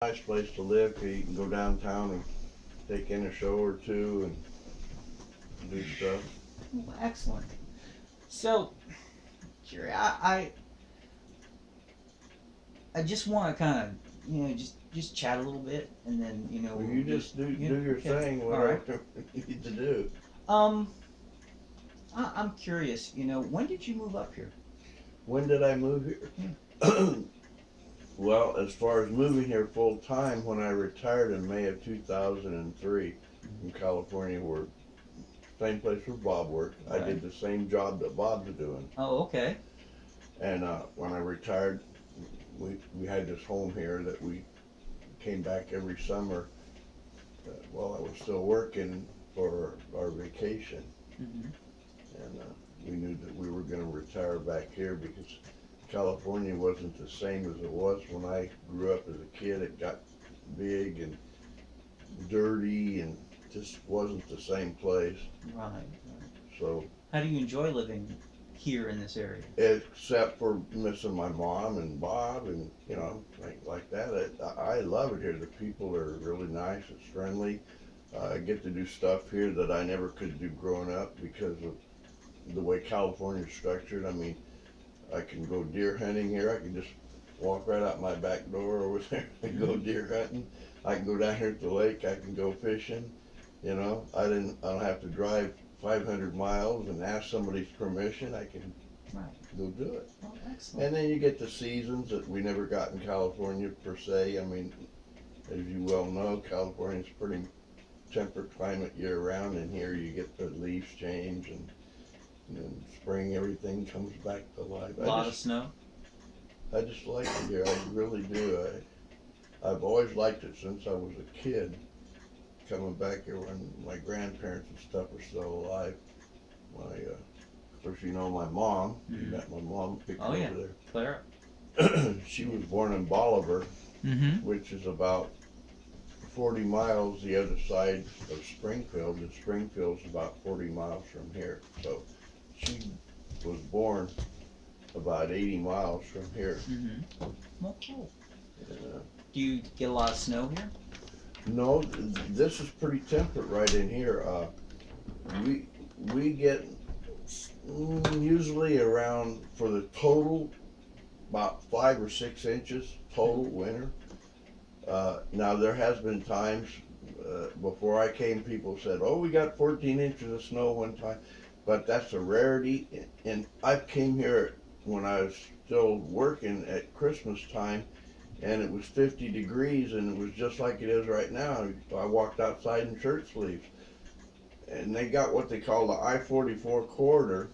Nice place to live, 'cause you can go downtown and take in a show or two and do stuff. Well, excellent. So, Jerry, I just want to kind of just chat a little bit, and then Well, we'll you just do your okay. thing, All right. whatever you need to do. Um, I'm curious. When did you move up here? When did I move Yeah. here? Well, as far as moving here full time, when I retired in May of 2003 from California, where same place where Bob worked, I Right. did the same job that Bob's doing. Oh, okay. And when I retired, we had this home here that we came back every summer while I was still working for our vacation. Mm-hmm. And we knew that we were going to retire back here because California wasn't the same as it was when I grew up as a kid. It got big and dirty and just wasn't the same place. Right. Right. So, How do you enjoy living here in this area? except for missing my mom and Bob and things like that, I love it here. The people are really nice. It's friendly. I get to do stuff here that I never could do growing up because of the way California's structured. I mean, I can go deer hunting here. I can just walk right out my back door over there and go deer hunting. I can go down here to the lake. I can go fishing. I don't have to drive 500 miles and ask somebody's permission. I can Right. go do it. Oh, excellent. And then you get the seasons that we never got in California per se. I mean, as you well know, California's pretty temperate climate year round, and here you get the leaves change and in spring everything comes back to life. A lot of snow. I just like it here. I really do. I've always liked it since I was a kid. Coming back here when my grandparents and stuff were still alive. Of course, my mom. You Mm-hmm. met my mom picture Oh yeah, over Clara. there. She was born in Bolivar, Mm-hmm. which is about 40 miles the other side of Springfield, and Springfield's about 40 miles from here. So she was born about 80 miles from here. Mm-hmm. Well, cool. Uh, Do you get a lot of snow here? no, this is pretty temperate right in here. We we get usually around for the total about 5 or 6 inches total winter. Now there has been times before I came, people said, "Oh, we got 14 inches of snow one time," but that's a rarity. And I came here when I was still working at Christmas time, and it was 50 degrees, and it was just like it is right now. I walked outside in shirt sleeves, and they got what they call the I-44 corridor.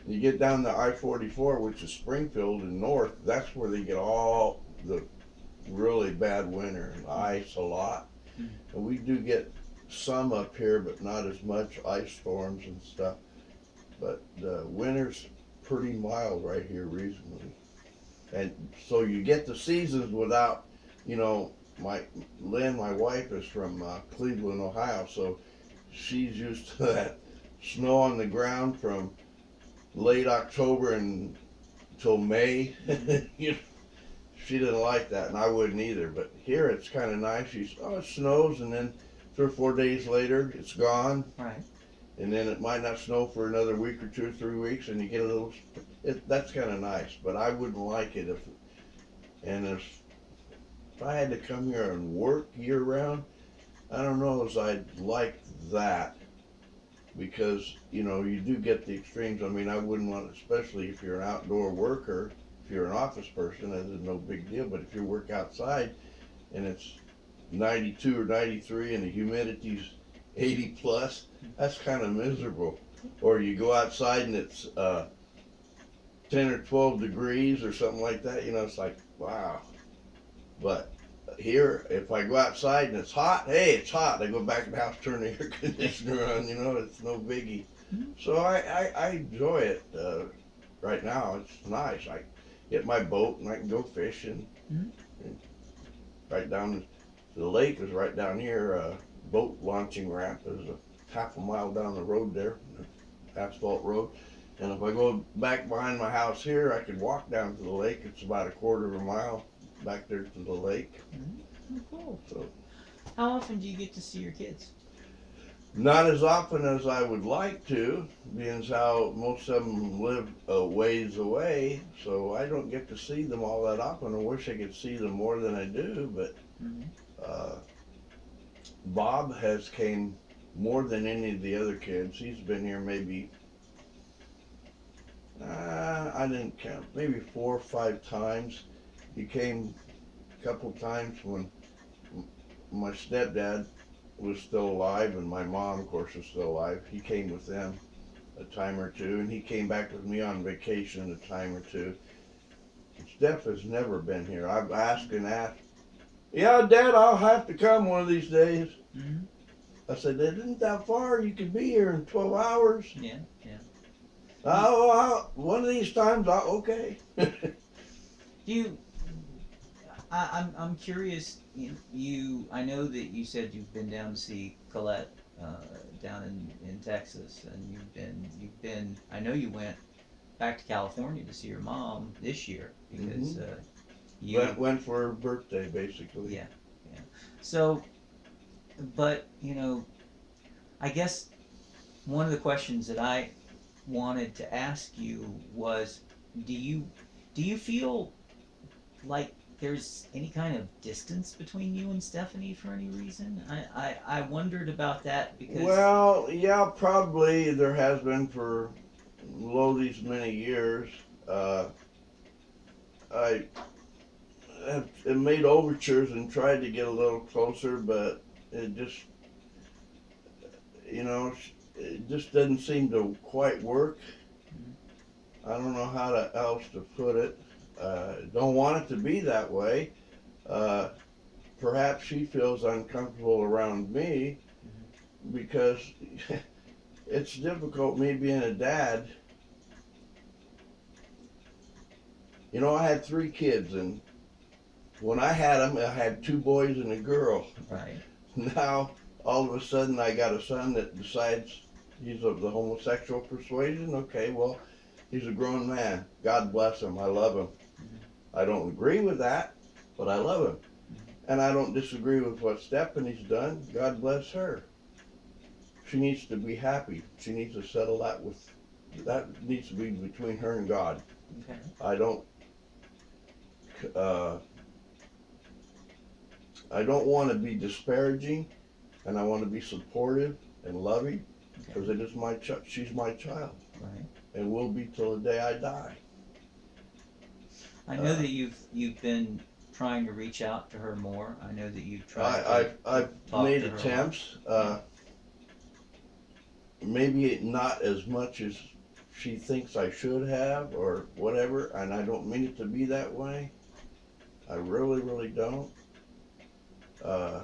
You get down the I-44, which is Springfield and north. That's where they get all the really bad winter and ice a lot. Mm. And we do get some up here, but not as much ice storms and stuff. But the winter's pretty mild right here reasonably. And so you get the seasons without, my Lynn, my wife, is from Cleveland, Ohio, so she's used to that snow on the ground from late October until May. She didn't like that, and I wouldn't either. But here it's kind of nice. It snows, and then 3 or 4 days later, it's gone. Right. And then it might not snow for another week or 2 or 3 weeks, and you get a little. That's kind of nice, but I wouldn't like it if I had to come here and work year round. I don't know as I'd like that because you do get the extremes. I mean, I wouldn't want, especially if you're an outdoor worker. If you're an office person, that is no big deal. But if you work outside and it's 92 or 93 and the humidity's 80 plus, that's kind of miserable. Or you go outside and it's 10 or 12 degrees or something like that. It's like, wow. But here, if I go outside and it's hot, hey, it's hot. I go back in the house, turn the air conditioner on. It's no biggie. Mm-hmm. So I enjoy it right now. It's nice. I get my boat and I can go fishing. Mm-hmm. And right down the lake is right down here. Boat launching ramp is a half a mile down the road there, asphalt road. And if I go back behind my house here, I could walk down to the lake. It's about a quarter of a mile back there to the lake. Mm-hmm. Oh, cool. So How often do you get to see your kids? not as often as I would like to, being as how most of them live a ways away. So I don't get to see them all that often. I wish I could see them more than I do, but Mm-hmm. uh, Bob has came more than any of the other kids. He's been here maybe I didn't count, maybe 4 or 5 times. He came a couple times when my stepdad was still alive, and my mom, of course, was still alive. He came with them a time or two, and he came back with me on vacation a time or two. Steph has never been here. I've asked and asked. Yeah, Dad, I'll have to come one of these days. Mm-hmm. I said, it isn't that far. You could be here in 12 hours. Yeah, yeah. Oh, one of these times, okay. Do you? I'm curious. I know that you said you've been down to see Colette down in Texas, and you've been. I know you went back to California to see your mom this year because you Went for her birthday, basically. yeah, yeah. So, but I guess one of the questions that I wanted to ask you was, do you do you feel like there's any kind of distance between you and Stephanie for any reason? I wondered about that because Well, yeah, probably there has been for lo these many years. Uh, I have made overtures and tried to get a little closer, but it just, you know, it just doesn't seem to quite work. I don't know how else to put it. Don't want it to be that way. Uh, Perhaps she feels uncomfortable around me because it's difficult me being a dad. You know, I had 3 kids, and when I had them, I had 2 boys and a girl. right. Now, all of a sudden, I got a son that decides he's of the homosexual persuasion. Okay, well, he's a grown man. God bless him. I love him. I don't agree with that, but I love him. And I don't disagree with what Stephanie's done. God bless her. She needs to be happy. She needs to settle that needs to be between her and God. Okay. I don't, uh, I don't want to be disparaging, and I want to be supportive and loving, because Okay. it is she's my child, Right. and will be till the day I die. I know that you've been trying to reach out to her more. I know that you've tried I've talk made to her a lot. attempts. Yeah. Maybe not as much as she thinks I should have, or whatever, and I don't mean it to be that way. I really, really don't. Uh,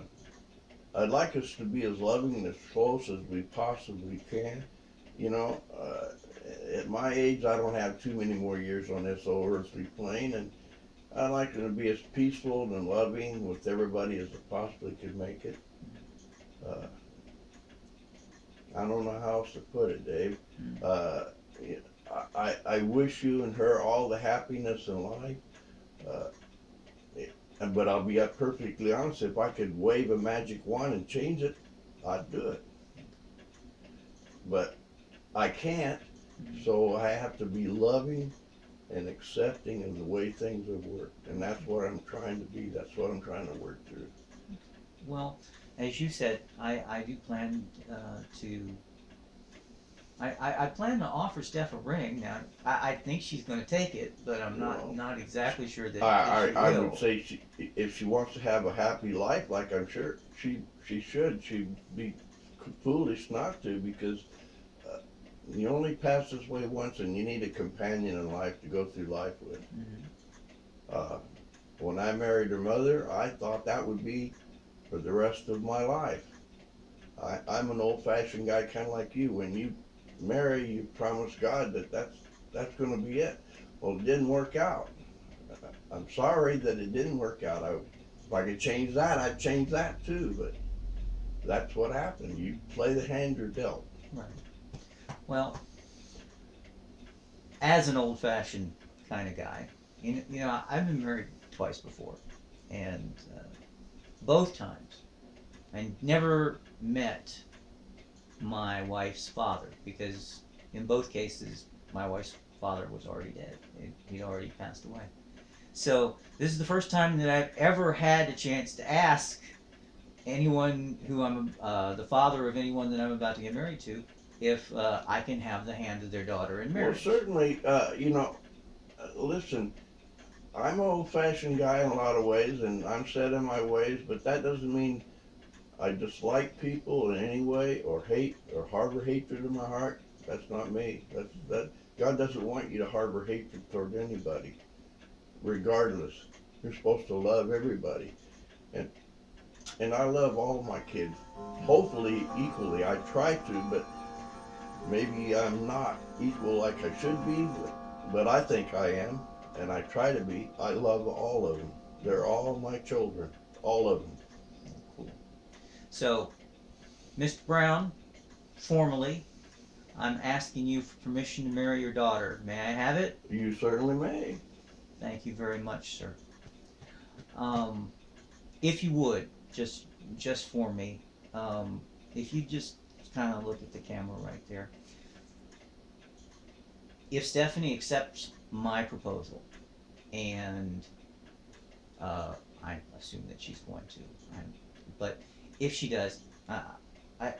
I'd like us to be as loving and as close as we possibly can. You know, at my age, I don't have too many more years on this old earthly plane, and I'd like to be as peaceful and loving with everybody as I possibly could make it. Uh, I don't know how else to put it, Dave. Uh, I wish you and her all the happiness in life. Uh, but I'll be perfectly honest, if I could wave a magic wand and change it, I'd do it. But I can't, so I have to be loving and accepting of the way things have worked. And that's what I'm trying to be. That's what I'm trying to work through. Well, as you said, I do plan to. I plan to offer Steph a ring. Now, I think she's going to take it, but I'm Well, not exactly sure that she I will. would say if she wants to have a happy life, like I'm sure she should, she'd be foolish not to, because you only pass this way once, and you need a companion in life to go through life with. Mm-hmm. Uh, when I married her mother, I thought that would be for the rest of my life. I'm an old-fashioned guy, kind of like you. When you marry, you promise God that that's going to be it. Well, it didn't work out. I'm sorry that it didn't work out. If I could change that, I'd change that too. But that's what happened. You play the hand you're dealt. Right. Well, as an old-fashioned kind of guy, I've been married twice before, and both times I never met my wife's father, because in both cases my wife's father was already dead. He'd already passed away. So this is the first time that I've ever had a chance to ask anyone who I'm the father of anyone that I'm about to get married to if I can have the hand of their daughter in Well, marriage. certainly, listen, I'm an old-fashioned guy in a lot of ways, and I'm set in my ways, but that doesn't mean I dislike people in any way, or hate, or harbor hatred in my heart. That's not me. That God doesn't want you to harbor hatred toward anybody, regardless. You're supposed to love everybody, and I love all of my kids. Hopefully, equally. I try to, but maybe I'm not equal like I should be. But I think I am, and I try to be. I love all of them. They're all my children, all of them. Cool. So, Mr. Brown, formally, I'm asking you for permission to marry your daughter. May I have it? You certainly may. Thank you very much, sir. Um, if you would, just for me, if you just kind of look at the camera right there. If Stephanie accepts my proposal, and I assume that she's going to, but if she does, I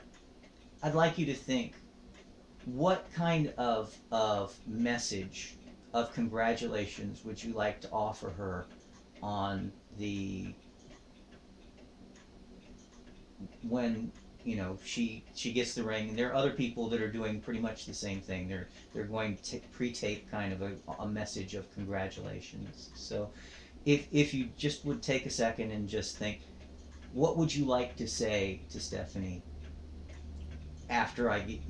I'd like you to think, what kind of message of congratulations would you like to offer her on the when she gets the ring, and there are other people that are doing pretty much the same thing. They're going to pre-tape kind of a message of congratulations. So if you just would take a second and just think, what would you like to say to Stephanie after I get,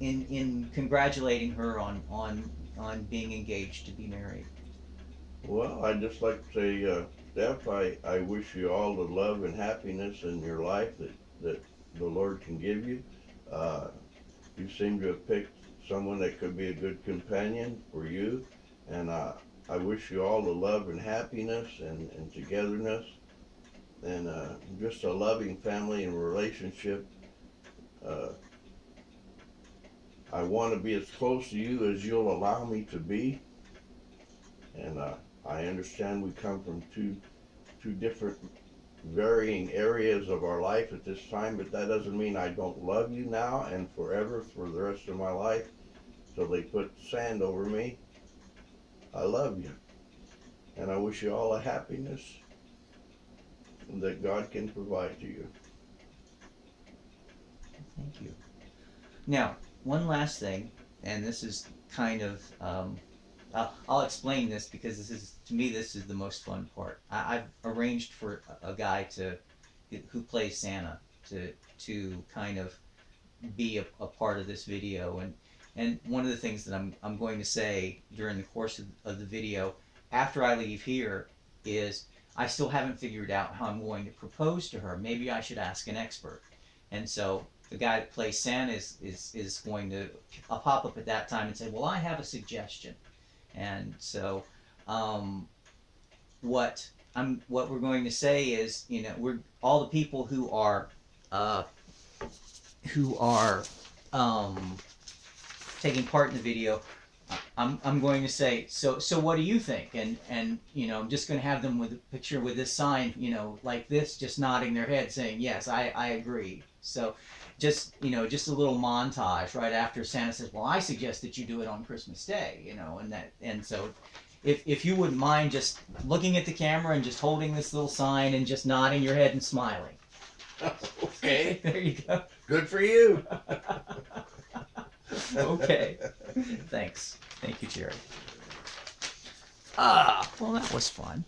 in congratulating her on being engaged to be married. Well, I'd just like to say, Steph, I wish you all the love and happiness in your life that the Lord can give you. Uh, you seem to have picked someone that could be a good companion for you, and I wish you all the love and happiness and togetherness, and just a loving family and relationship. Uh, I want to be as close to you as you'll allow me to be, and I understand we come from two different varying areas of our life at this time, but that doesn't mean I don't love you now and forever for the rest of my life till they put sand over me. I love you, and I wish you all the happiness that God can provide to you. Thank you. Now, one last thing, and this is kind of I'll explain this because this is the most fun part. I've arranged for a guy who plays Santa to kind of be a part of this video, and one of the things that I'm going to say during the course of the video after I leave here is, I still haven't figured out how I'm going to propose to her. Maybe I should ask an expert. And so the guy that plays Santa is going to pop up at that time and say, well, I have a suggestion. And so what we're going to say is, we're all the people uh, who are taking part in the video. I'm going to say, so what do you think? And I'm just going to have them with a picture with this sign, like this, just nodding their head saying, yes, I agree. So just a little montage right after Santa says, well, I suggest that you do it on Christmas Day, and so if you wouldn't mind just looking at the camera and just holding this little sign and just nodding your head and smiling. Okay. There you go. Good for you. Okay. Thanks. Thank you, Jerry. Well, that was fun.